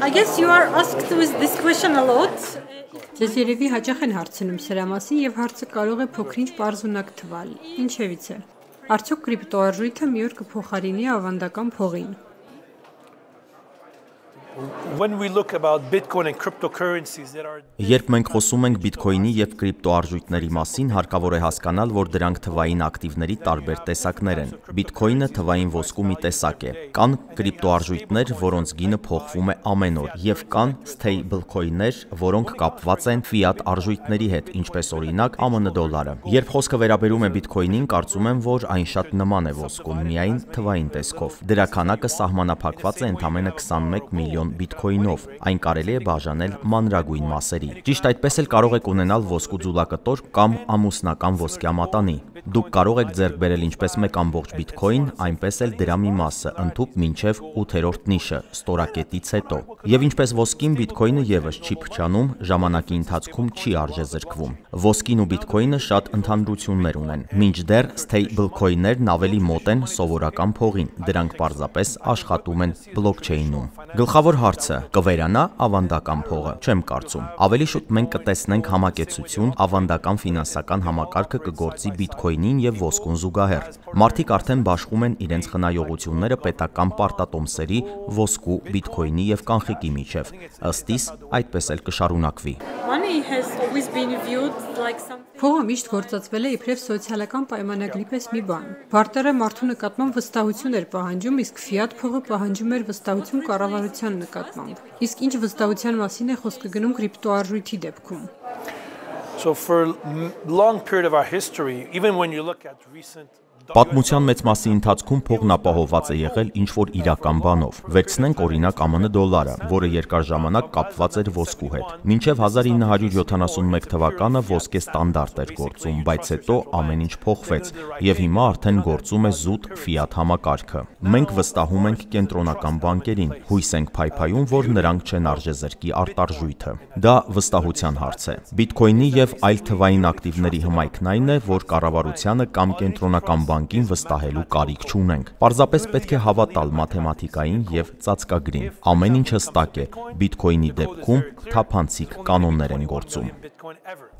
I guess you are asked with this question a lot. Ձեզ երևի հաճախ են հարցնում սրա մասին եւ հարցը կարող է փոքրինչ պարզունակ թվալ։ Ինչևից է։ Արդյոք կրիպտոարժույթը մի օր կփոխարինի ավանդական փողին։ Երբ մենք խոսում ենք բիտքոյնի եւ կրիպտոարժույթների մասին, հարկավոր է հասկանալ, որ դրանք թվային ակտիվների տարբեր տեսակներ են։ Բիտքոյնը թվային ոսկու մի տեսակ է։ Կան կրիպտոարժույթներ, որոնց գինը փոխվում է ամեն օր, եւ կան stablecoin-ներ, որոնք կապված են ֆիատ արժույթների հետ, ինչպես օրինակ ԱՄՆ դոլարը։ Երբ խոսքը վերաբերում է բիտքոյնին, կարծում եմ, որ այն շատ նման է ոսկուն, միայն թվային տեսքով։ Դրա քանակը սահմանափակված է ընդամենը 21 միլիոն բիտքոյնով, այն կարելի է բաժանել մանրագույն մասերի։ Ճիշտ այդպես էլ կարող եք ունենալ ոսկու ձուլակտոր կամ ամուսնական ոսկյա մատանի։ Դուք կարող եք ձեռք բերել ինչպես 1 բիտքոյն, այնպես էլ դրա մի մասը, ընդհուպ մինչև 8-րդ նիշը, ստորակետից հետո։ Եվ ինչպես ոսկին, բիտքոյնը եւս չի փչանում, ժամանակի ընթացքում չի արժեզրկվում։ Ոսկին ու բիտքոյնը շատ ընդհանրություններ ունեն, մինչդեռ stablecoin-ներն ավելի մոտ են սովորական փողին, դրանք պարզապես աշխատում են բլոկչեյնում։ Գլխավոր հարցը՝ կվերանա ավանդական փողը։ Չեմ կարծում։ Ավելի շուտ մենք կտեսնենք համակեցություն, ավանդական ֆինանսական համակարգը կգործի բիտքոյնին եւ ոսկուն զուգահեռ։ Մարդիկ արդեն բաշխում են իրենց խնայողությունները պետական պարտատոմսերի, ոսկու, բիտքոյնի եւ կանխիկի միջև։ Ըստ իս, այդպես էլ կշարունակվի։ Փողը միշտ գործածվել է իբրև սոցիալական պայմանագրի պես մի բան։ Բարտերը մարդու նկատմամբ վստահություն էր պահանջում, իսկ ֆիատ փողը պահանջում էր վստահություն կառավարության նկատմամբ։ Իսկ ինչ վստահության մասին է խոսքը գնում կրիպտոարժույթի դեպքում։ Պատմության մեծ մասի ընթացքում փողն ապահովված է եղել ինչ-որ իրական բանով։ Վերցնենք օրինակ ԱՄՆ դոլարը, որը երկար ժամանակ կապված էր ոսկու հետ։ Մինչև 1971 թվականը ոսկե ստանդարտ էր գործում, բայց հետո ամեն ինչ փոխվեց, եւ հիմա արդեն գործում է զուտ ֆիատ համակարգը։ Մենք վստահում ենք կենտրոնական բանկերին, հույս ենք փայփայում, որ նրանք չեն արժեզրկի արտարժույթը։ Դա վստահության հարց է։ Բիտքոյնի եւ այլ թվային ակտիվների հմայքն այն է, որ կառավարությանը կամ կենտրոնական բանկին վստահելու կարիք չունենք։ Պարզապես պետք է հավատալ մաթեմատիկային եւ ծածկագրին։ Ամեն ինչ հստակ է։ Բիտքոյնի դեպքում թափանցիկ կանոններ են գործում։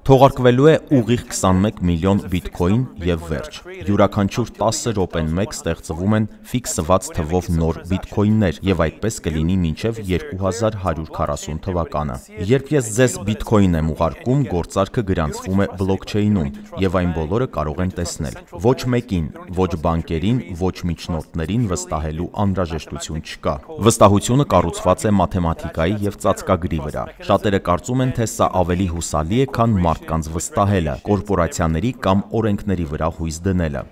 Թողարկվելու է ուղիղ 21 միլիոն բիտքոյն եւ վերջ։ Յուրաքանչյուր 10 րոպեն մեկ ստեղծվում են ֆիքսված թվով նոր բիտքոյններ եւ այդպես կլինի մինչեւ 2140 թվականը։ Երբ ես ձեզ բիտքոյն եմ ուղարկում, գործարքը գրանցվում է բլոկչեյնում եւ այն բոլորը կարող են տեսնել։ Ոչ մեկին, ոչ բանկերին, ոչ միջնորդներին վստահելու անհրաժեշտություն չկա։ Վստահությունը կառուցված է մաթեմատիկայի եւ ծածկագրի վրա։ Շատերը կարծում են, թե սա ավելի հուսալի է, քան մարդկանց վստահելը, կորպորացիաների կամ օրենքների վրա հույս դնելը։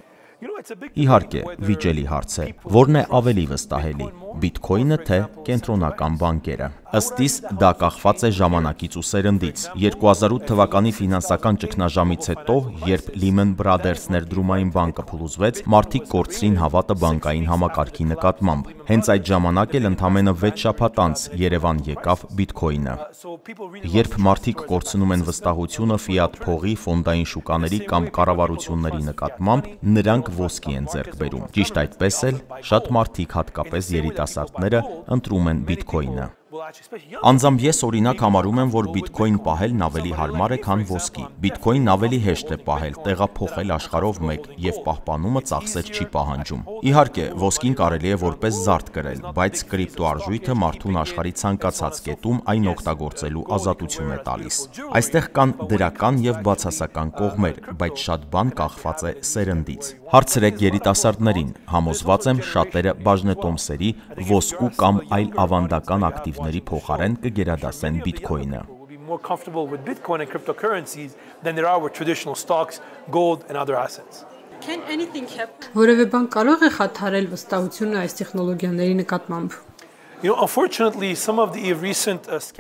Իհարկե, վիճելի հարց է, որն է ավելի վստահելի՝ բիտքոյնը թե կենտրոնական բանկերը։ Ըստ իս, դա կախված է ժամանակից ու սերնդից։ 2008 թվականի ֆինանսական ճգնաժամից հետո, երբ Lehman Brothers ներդրումային բանկը փլուզվեց, մարդիկ կորցրին հավատը բանկային համակարգի նկատմամբ։ Հենց այդ ժամանակ էլ ընդամենը 6 շաբաթ անց Երևան եկավ բիտքոյնը։ Երբ մարդիկ կորցնում են վստահությունը ֆիատ փողի, ֆոնդային շուկաների կամ կառավարությունների նկատմամբ, նրանք ոսկի են ձեռք բերում։ Ճիշտ այդպես էլ, շատ մարդիկ, հատկապես երիտասարդները, ընտրում են բիտքոյնը։ Անձամբ ես օրինակ համարում եմ, որ բիտքոյն պահելն ավելի հարմար է, քան ոսկի։ Բիտքոյնն ավելի հեշտ է պահել, տեղափոխել աշխարհով մեկ եւ պահպանումը ծախսեր չի պահանջում։ Իհարկե, ոսկին կարելի է որպես զարդ կրել, բայց կրիպտոարժույթը մարդուն աշխարհի ցանկացած կետում այն օգտագործելու ազատություն է տալիս։ Այստեղ կան դրական եւ բացասական կողմեր, բայց շատ բան կախված է սերնդից։ Հարցրեք երիտասարդներին, համոզված եմ շատերը բաժնետոմսերի, ոսկու կամ այլ ավանդական ակտիվների փոխարեն կգերադասեն բիտքոյնը։ Որևէ բան կարող է խաթարել վստահությունը այս տեխնոլոգիաների նկատմամբ։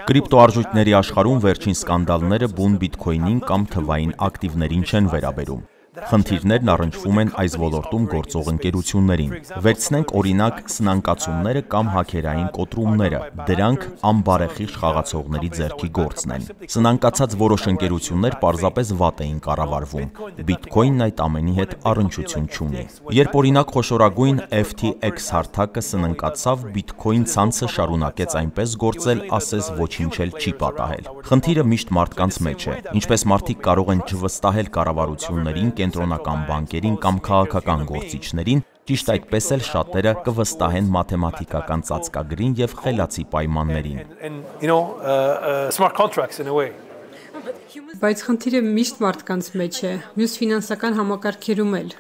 Կրիպտոարժույթների աշխարհում վերջին սկանդալները բուն բիտքոյնին կամ թվային ակտիվներին չեն վերաբերում։ Խնդիրներն առնչվում են այս ոլորտում գործող ընկերություններին։ Վերցնենք օրինակ սնանկացումները կամ հաքերային կոտրումները, դրանք անբարեխիղճ խաղացողների ձեռքի գործն են։ Սնանկացած որոշ ընկերություններ պարզապես վատ էին կառավարվում, բիտքոինն այդ ամենի հետ առնչություն չունի։ Երբ օրինակ խոշորագույն FTX հարթակը սնանկացավ, բիտքոին ցանցը շարունակեց այնպես գործել, ասես ոչինչ էլ չի պատահել։ Խնդիրը միշտ մարդկանց մեջ է, ինչպես մարդիկ կարող են չվստահել կառավարություններին, կենտրոնական բանկերին կամ քաղաքական գործիչներին, ճիշտ այդպես էլ շատերը կվստահեն մաթեմատիկական ծածկագրին եւ խելացի պայմաններին։ Բայց խնդիրը միշտ մարդկանց մեջ է, մյուս ֆինանսական համակարգերում էլ։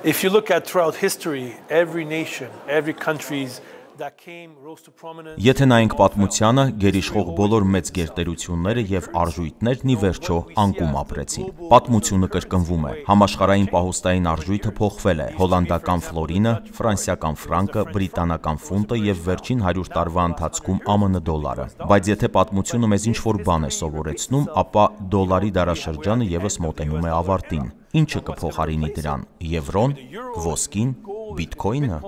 If you look at throughout history, every nation, every country's Եթե նայենք պատմությանը, գերիշխող բոլոր մեծ գերտերությունները եւ արժույթներն ի վերջո անկում ապրեցին։ Պատմությունը կրկնվում է։ Համաշխարհային պահոստային արժույթը փոխվել է՝ հոլանդական ֆլորինը, ֆրանսիական ֆրանկը, բրիտանական ֆունտը եւ վերջին 100 տարվա ընթացքում ԱՄՆ դոլարը։ Բայց եթե պատմությունը մեզ ինչ-որ բան է սովորեցնում, ապա դոլարի դարաշրջանը եւս մոտենում է ավարտին։ Ինչը կփոխարինի դրան՝ եվրոն, ոսկին, բիտքոինը։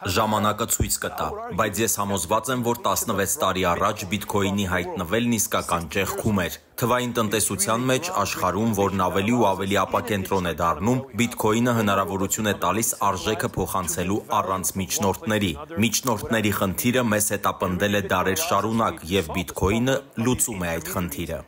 Ժամանակը ցույց կտա, բայց ես համոզված եմ, որ 16 տարի առաջ բիտքոինի հայտնվելն իսկական ճեղքում էր։ Թվային տնտեսության մեջ աշխարհում, որն ավելի ու ավելի ապակենտրոն է դառնում, բիտքոինը հնարավորություն է տալիս արժեքը փոխանցելու առանց միջնորդների։ Միջնորդների խնդիրը մեզ հետապնդել է դարեր շարունակ, եւ բիտքոինը լուծում է այդ խնդիրը։